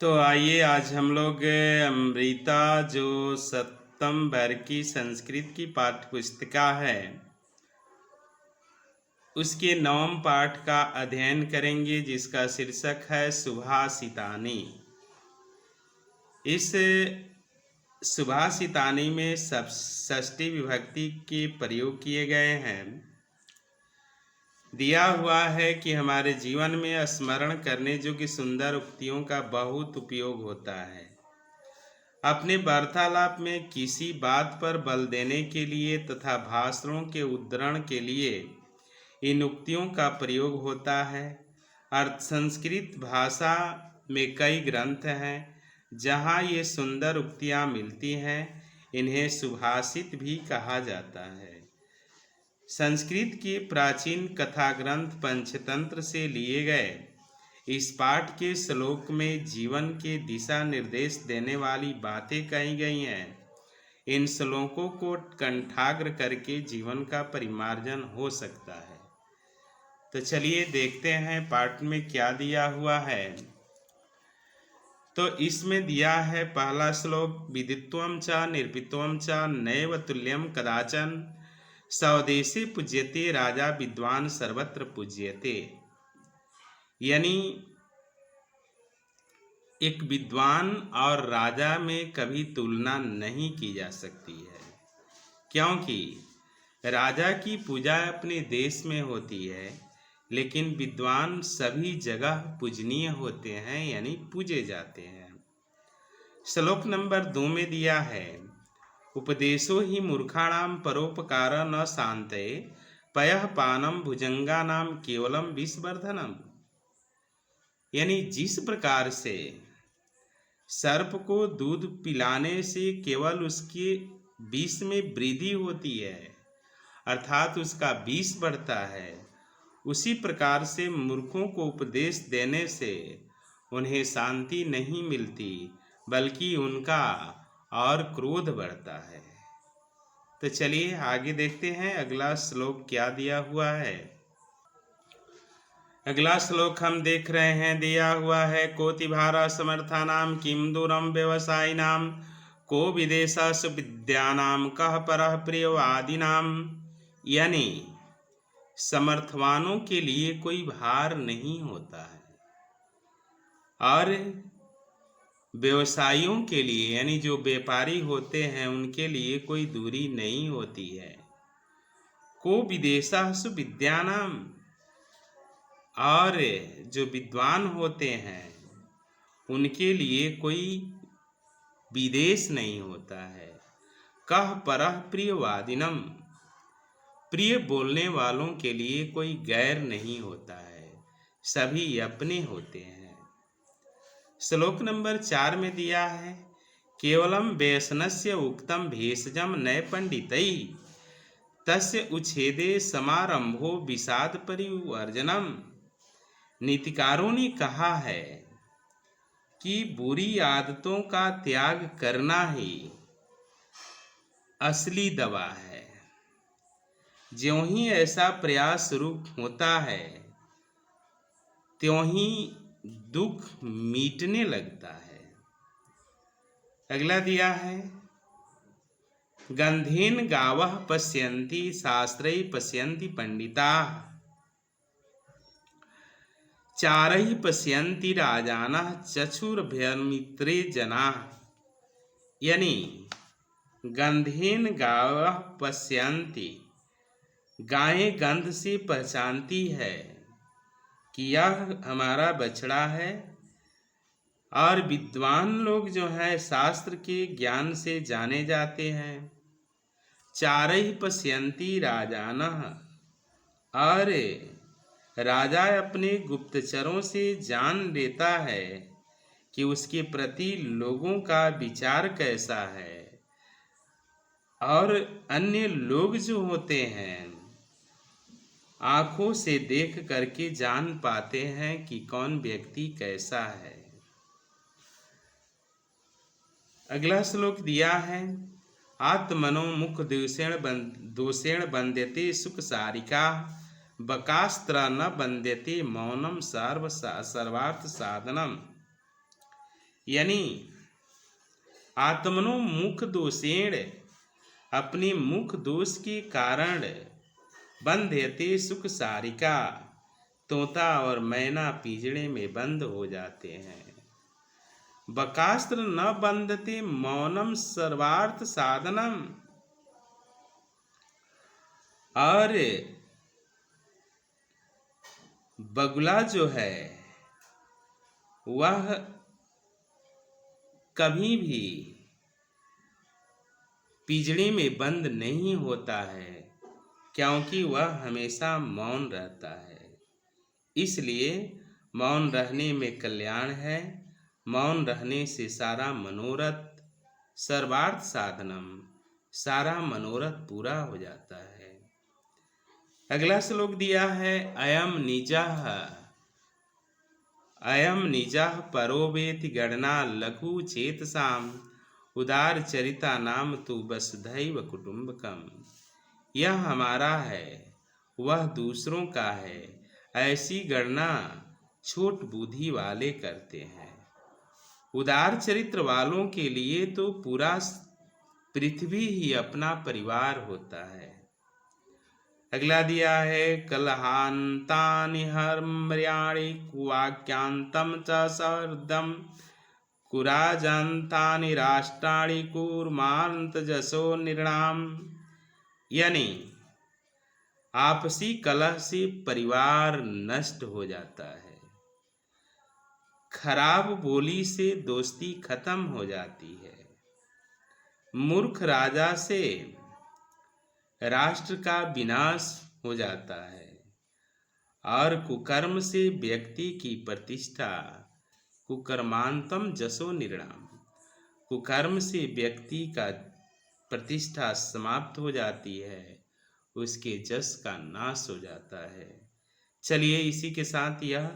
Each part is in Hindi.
तो आइए आज हम लोग अमृता जो सप्तम वर्ग की संस्कृत की पाठ्य पुस्तिका है उसके नवम पाठ का अध्ययन करेंगे, जिसका शीर्षक है सुभाषितानी। इस सुभाषितानी में सब षष्ठी विभक्ति के प्रयोग किए गए हैं। दिया हुआ है कि हमारे जीवन में स्मरण करने योग्य सुंदर उक्तियों का बहुत उपयोग होता है। अपने वार्तालाप में किसी बात पर बल देने के लिए तथा भाषणों के उद्धरण के लिए इन उक्तियों का प्रयोग होता है। अर्थ संस्कृत भाषा में कई ग्रंथ हैं जहाँ ये सुंदर उक्तियाँ मिलती हैं। इन्हें सुभाषित भी कहा जाता है। संस्कृत के प्राचीन कथा ग्रंथ पंचतंत्र से लिए गए इस पाठ के श्लोक में जीवन के दिशा निर्देश देने वाली बातें कही गई हैं। इन श्लोकों को कंठाग्र करके जीवन का परिमार्जन हो सकता है। तो चलिए देखते हैं पाठ में क्या दिया हुआ है। तो इसमें दिया है पहला श्लोक, विदित्वं च निर्वित्वं च नैव तुल्यं कदाचन स्वदेशे पूज्यते राजा विद्वान सर्वत्र पूज्यते। यानी एक विद्वान और राजा में कभी तुलना नहीं की जा सकती है, क्योंकि राजा की पूजा अपने देश में होती है, लेकिन विद्वान सभी जगह पूजनीय होते हैं, यानी पूजे जाते हैं। श्लोक नंबर 2 में दिया है, उपदेशो ही मूर्खाणाम परोपकार न शांते पयः पानम भुजंगानाम केवलम विषवर्धनम। यानी जिस प्रकार से सर्प को दूध पिलाने से केवल उसके विष में वृद्धि होती है, अर्थात उसका विष बढ़ता है, उसी प्रकार से मूर्खों को उपदेश देने से उन्हें शांति नहीं मिलती, बल्कि उनका और क्रोध बढ़ता है। तो चलिए आगे देखते हैं अगला श्लोक क्या दिया हुआ है। अगला श्लोक हम देख रहे हैं, दिया हुआ है, कोतिभारा समर्थानाम किम दूरम व्यवसायिनाम को विदेशासु विद्यानाम कह परः प्रियो आदिनाम। यानी समर्थवानों के लिए कोई भार नहीं होता है और व्यवसायियों के लिए, यानी जो व्यापारी होते हैं, उनके लिए कोई दूरी नहीं होती है। को विदेशासु विद्यानाम, और जो विद्वान होते हैं उनके लिए कोई विदेश नहीं होता है। कह परः प्रियवादिनम, प्रिय बोलने वालों के लिए कोई गैर नहीं होता है, सभी अपने होते हैं। श्लोक नंबर 4 में दिया है, केवलम व्यसनस्य उक्तम भेषजम नय पंडितै तस्य उच्छेदे समारंभो विषाद परिवर्जनम। नीतिकारों ने कहा है कि बुरी आदतों का त्याग करना ही असली दवा है। ज्यों ही ऐसा प्रयास शुरू होता है त्यों ही दुख मिटने लगता है। अगला दिया है, गंधेन गावः पश्यन्ति शास्त्रै पश्यन्ति पंडिताः चारैः पश्यन्ति राजानः चक्षुर्भ्यमित्रे जनाः। यानी गंधेन गावः पश्यन्ति, गायें गंध से पहचानती है कि यह हमारा बछड़ा है, और विद्वान लोग जो है शास्त्र के ज्ञान से जाने जाते हैं। चारैः पश्यन्ति राजानः, और राजा अपने गुप्तचरों से जान लेता है कि उसके प्रति लोगों का विचार कैसा है, और अन्य लोग जो होते हैं आंखों से देख करके जान पाते हैं कि कौन व्यक्ति कैसा है। अगला श्लोक दिया है, आत्मनो मुख दोषेण बंध्यते सुख सारिका बकास्त्र न बंध्यते मौनम सर्वार्थ साधनम। यानी आत्मनो मुख दोषेण, अपने मुख दोष के कारण बंध्यते सुख सारिका, तोता और मैना पिंजड़े में बंद हो जाते हैं। बकास्त्र न बंधते मौनम सर्वार्थ साधनम, और बगुला जो है वह कभी भी पिंजड़े में बंद नहीं होता है, क्योंकि वह हमेशा मौन रहता है। इसलिए मौन रहने में कल्याण है। मौन रहने से सारा मनोरथ, सर्वार्थ साधनम, सारा मनोरथ पूरा हो जाता है। अगला श्लोक दिया है, अयम निजः परो वेति गणना लघु चेतसाम, उदार चरिता नाम तु वसुधैव कुटुम्बकम। यह हमारा है, वह दूसरों का है, ऐसी गणना छोट बुद्धि वाले करते हैं। उदार चरित्र वालों के लिए तो पूरा पृथ्वी ही अपना परिवार होता है। अगला दिया है, कलहांतानि हर्म्याणि कुवाक्यांतम च सहृदम, कुराजंतानि राष्ट्राणि कूर्मांत जसो निर्णाम। यानी आपसी कलह से परिवार नष्ट हो जाता है, खराब बोली से दोस्ती खत्म हो जाती है, मूर्ख राजा से राष्ट्र का विनाश हो जाता है, और कुकर्म से व्यक्ति की प्रतिष्ठा, कुकर्मांतम जसो निर्णाम, कुकर्म से व्यक्ति का प्रतिष्ठा समाप्त हो जाती है, उसके जस का नाश हो जाता है। चलिए इसी के साथ यह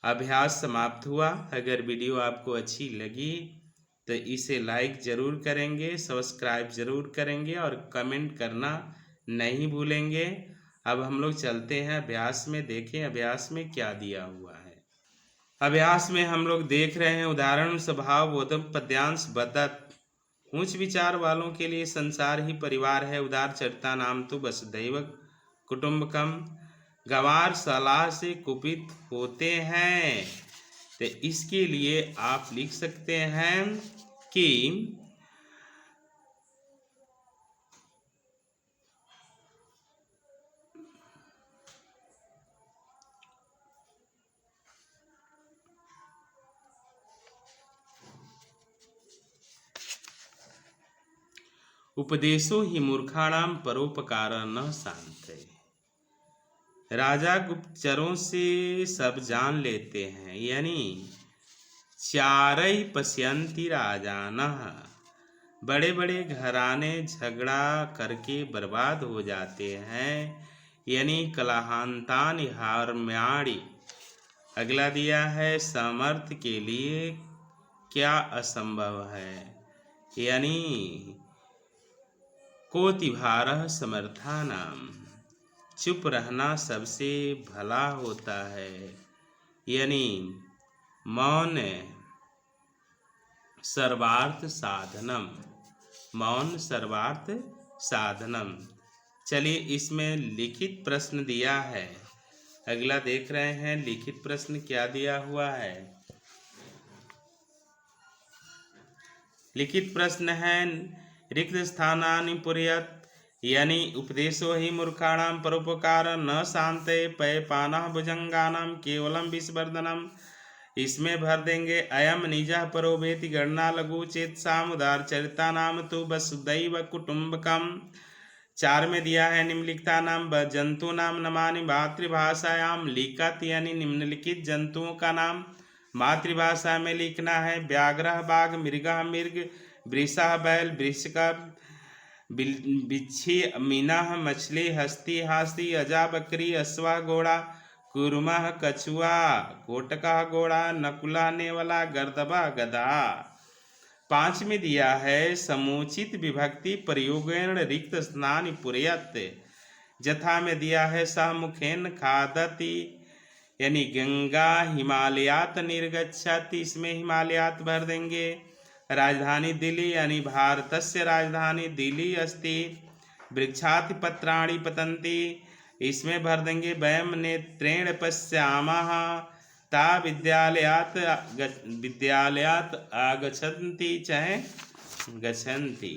अभ्यास समाप्त हुआ। अगर वीडियो आपको अच्छी लगी तो इसे लाइक ज़रूर करेंगे, सब्सक्राइब ज़रूर करेंगे और कमेंट करना नहीं भूलेंगे। अब हम लोग चलते हैं अभ्यास में, देखें अभ्यास में क्या दिया हुआ है। अभ्यास में हम लोग देख रहे हैं, उदाहरण स्वभाव बोधम पद्यांश बदत, ऊंच विचार वालों के लिए संसार ही परिवार है, उदार चरिता नाम तो वसुधैव कुटुम्बकम। गंवार सलाह से कुपित होते हैं, तो इसके लिए आप लिख सकते हैं कि उपदेशो ही मूर्खाणाम परोपकार न शांत। राजा गुप्तचरों से सब जान लेते हैं, यानी चारई पश्यंती राजानः, बड़े बड़े घराने झगड़ा करके बर्बाद हो जाते हैं, यानी कलहांतानि हार्म्याणि। अगला दिया है, समर्थ के लिए क्या असंभव है, यानी कोतिभारः समर्थानाम, चुप रहना सबसे भला होता है, यानी मौन सर्वार्थ साधनम, मौन सर्वार्थ साधनम। चलिए इसमें लिखित प्रश्न दिया है, अगला देख रहे हैं लिखित प्रश्न क्या दिया हुआ है। लिखित प्रश्न है, रिक्त स्थानानि पुरयत, यानी उपदेशो ही मूर्खाणाम परोपकार न शांते पयपानः भुजंगानाम केवलम विषवर्धनम। इसमें भर देंगे, अयम निजः परो वेति गणना लघु चेतसाम, उदार चरिता नाम तो वसुधैव कुटुम्बकम। 4 में दिया है, निम्नलिखिता नाम जंतु नाम नमानि मातृभाषायाम लिखत, यानी निम्नलिखित जंतुओं का नाम मातृभाषा में लिखना है। व्याघ्रः बाघ, मृगः मृग, वृषः बैल, वृषक बिच्छी, मीनः मछली, हस्ती हाथी, अजा बकरी, अश्वा घोड़ा, कुर्मः कछुआ, कोटकः घोड़ा, नकुला नेवला, गर्दभा गधा। 5 में दिया है, समुचित विभक्ति प्रयोगेण रिक्त स्थानानि पुरयत, जथा में दिया है सह मुखेन खादति, यानी गंगा हिमालयात निर्गच्छति, इसमें हिमालयात भर देंगे। राजधानी दिल्ली यानी भारतस्य राजधानी दिल्ली अस्ति। वृक्षाति पत्राणि पतन्ति, इसमें भर देंगे वयम नेत्रेण पश्यामः। ता विद्यालयात आगच्छन्ति चाहे गच्छन्ति।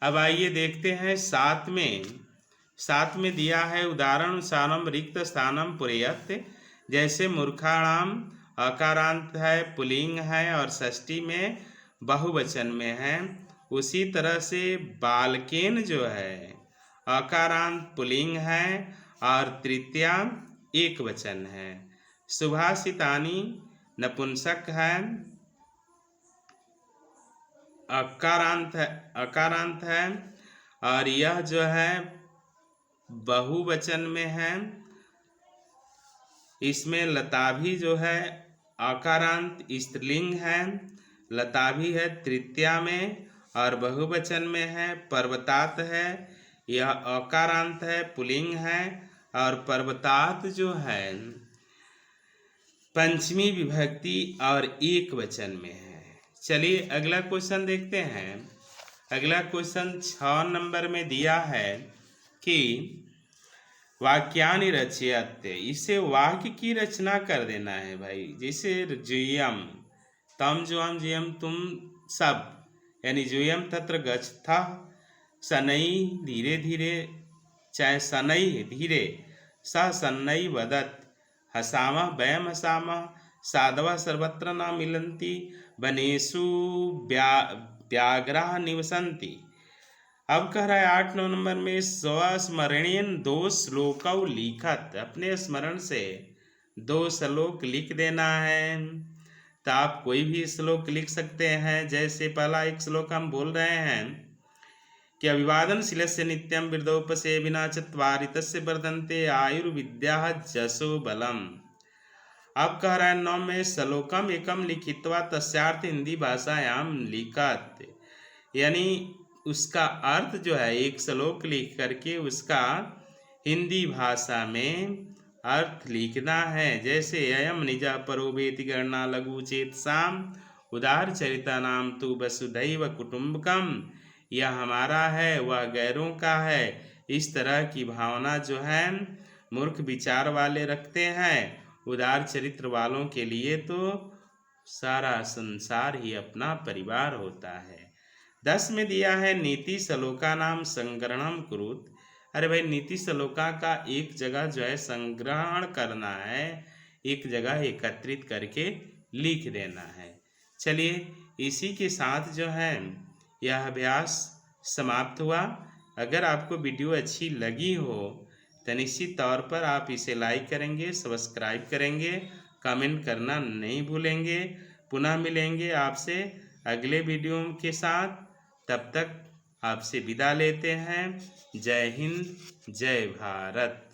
अब आइए देखते हैं सात में दिया है उदाहरणानुसारम रिक्त स्थानम पूरयत। जैसे मूर्खाणाम अकारांत है, पुल्लिंग है और षष्ठी में बहुवचन में है, उसी तरह से बालकेन जो है अकारांत पुल्लिंग है और तृतीया एक वचन है। सुभाषितानि नपुंसक है, अकारांत है और यह जो है बहुवचन में है। इसमें लता भी जो है अकारांत स्त्रीलिंग है, लता भी है तृतीया में और बहुवचन में है। पर्वतात है, यह अकारांत है, पुल्लिंग है और पर्वतात जो है पंचमी विभक्ति और एक वचन में है। चलिए अगला क्वेश्चन देखते हैं। अगला क्वेश्चन 6 नंबर में दिया है कि वाक्यानि रचयत, इसे वाक्य की रचना कर देना है भाई। जैसे जुयम तम जुअम जुयम तुम सब, यानी जुयम तत्र गच्छतः, शनैः धीरे धीरे चाहे शनैः धीरे, सः शनैः वदत्, हसामः वयम हसामः, साधवः सर्वत्र न मिलन्ति, वनेषु व्याघ्राः निवसन्ति। अब कह रहा है 8-9 नंबर में स्वस्मरणेन 2 श्लोकौ लिखत, अपने स्मरण से 2 श्लोक लिख देना है। तो आप कोई भी श्लोक लिख सकते हैं। जैसे पहला एक श्लोक हम बोल रहे हैं कि अभिवादनशीलस्य नित्यं वृद्धोपसेविना चत्वारि तस्य वर्धन्ते आयुर्विद्या जसो बलम। अब कह रहा है 9 में श्लोकम एकम लिखित्वा तस्यार्थ हिंदी भाषायाम लिखत, यानी उसका अर्थ जो है एक श्लोक लिख करके उसका हिंदी भाषा में अर्थ लिखना है। जैसे अयम निजा परो वेति गणना लघु चेत साम उदार चरिता नाम तु वसुधैव कुटुंबकम, यह हमारा है वह गैरों का है। इस तरह की भावना जो है मूर्ख विचार वाले रखते हैं। उदार चरित्र वालों के लिए तो सारा संसार ही अपना परिवार होता है। 10 में दिया है नीति श्लोका नाम संग्रहणम कुरुत। अरे भाई नीति श्लोका का एक जगह जो है संग्रहण करना है, एक जगह एकत्रित करके लिख देना है। चलिए इसी के साथ जो है यह अभ्यास समाप्त हुआ। अगर आपको वीडियो अच्छी लगी हो तो निश्चित तौर पर आप इसे लाइक करेंगे, सब्सक्राइब करेंगे, कमेंट करना नहीं भूलेंगे। पुनः मिलेंगे आपसे अगले वीडियो के साथ। तब तक आपसे विदा लेते हैं। जय हिंद, जय भारत।